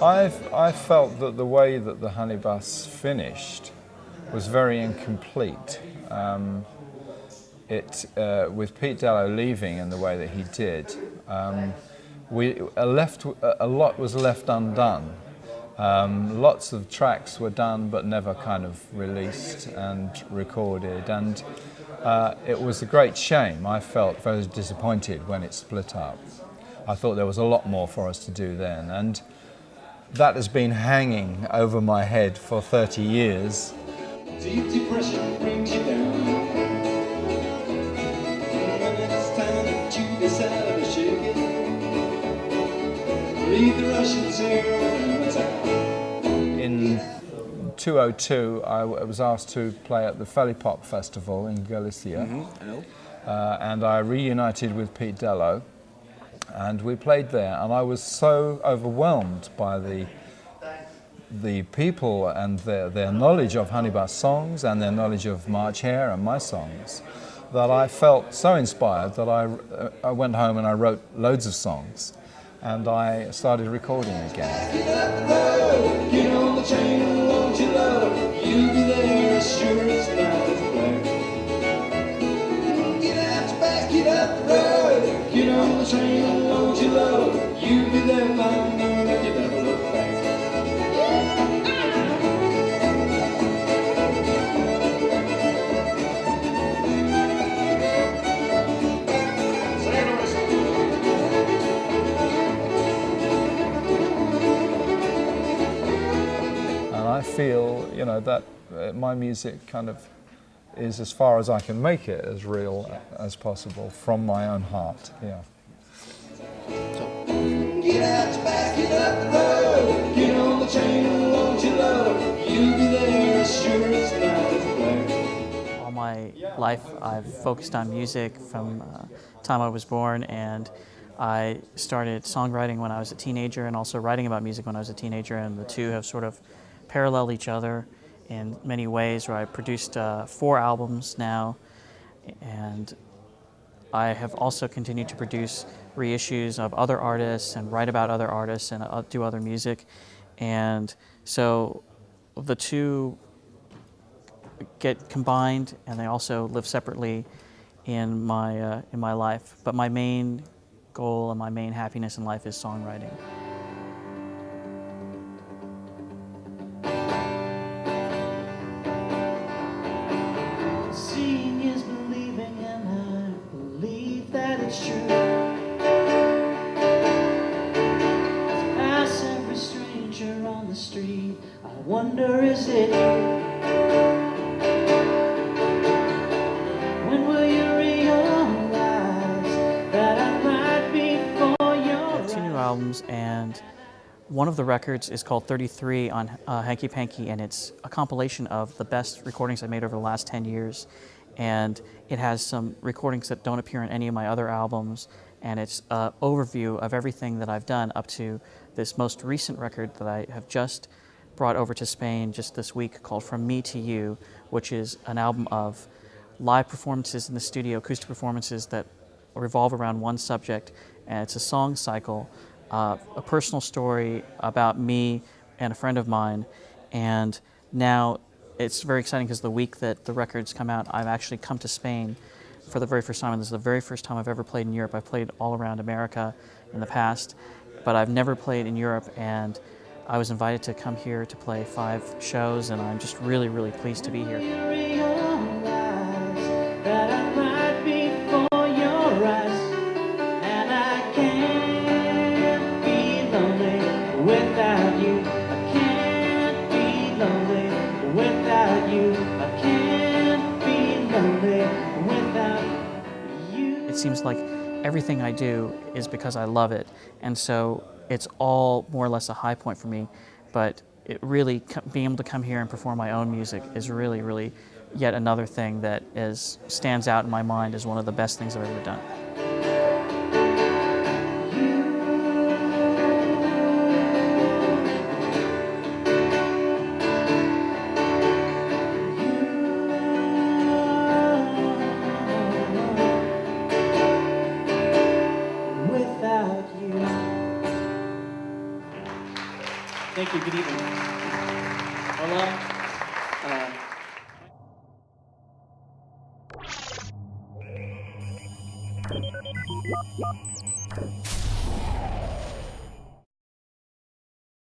I felt that the way that the Honeybus finished was very incomplete. With Pete Dello leaving in the way that he did, a lot was left undone. Lots of tracks were done but never kind of released and recorded, and it was a great shame. I felt very disappointed when it split up. I thought there was a lot more for us to do then, and that has been hanging over my head for 30 years. Deep depression brings you down. When it's time that you decide to shake it, leave the Russians here in the town. In 2002, I was asked to play at the Felipop Festival in Galicia, and I reunited with Pete Dello, and we played there, and I was so overwhelmed by the people and their knowledge of Honeybus songs and their knowledge of March Hare and my songs that I felt so inspired that I went home and I wrote loads of songs, and I started recording again. Get on the train, won't you love? You'll be there as sure as life is black. Get out your back, get up the road. Get on the train, won't you love? You'll be there by noon if you never look back. I feel, you know, that my music kind of is as far as I can make it as real as possible from my own heart. Yeah. Get out your back, get up the road. Get on the train, won't you love? You'll be there as sure as life is black. All my life I've focused on music from the time I was born, and I started songwriting when I was a teenager and also writing about music when I was a teenager, and the two have sort of parallel each other in many ways, where I produced 4 albums now, and I have also continued to produce reissues of other artists and write about other artists and do other music, and so the two get combined and they also live separately in my life, but my main goal and my main happiness in life is songwriting. Seeing is believing, and I believe that it's true. Pass every stranger on the street, I wonder, is it you? When will you realize that I'm right before your eyes? I have 2 new albums, and one of the records is called 33 on Hanky Panky, and it's a compilation of the best recordings I made over the last 10 years. And it has some recordings that don't appear in any of my other albums, and it's an overview of everything that I've done up to this most recent record that I have just brought over to Spain just this week, called From Me to You, which is an album of live performances in the studio, acoustic performances that revolve around one subject, and it's a song cycle, a personal story about me and a friend of mine. And now it's very exciting because the week that the records come out, I've actually come to Spain for the very first time, and this is the very first time I've ever played in Europe. I've played all around America in the past, but I've never played in Europe, and I was invited to come here to play 5 shows, and I'm just really, really pleased to be here. That I'm right before your eyes, and I can't be lonely without you. I can't be lonely without you. I can't be lonely without you. It seems like everything I do is because I love it, and so it's all more or less a high point for me, but it really, being able to come here and perform my own music is really, really yet another thing that stands out in my mind as one of the best things I've ever done. Thank you. Good evening. Hola.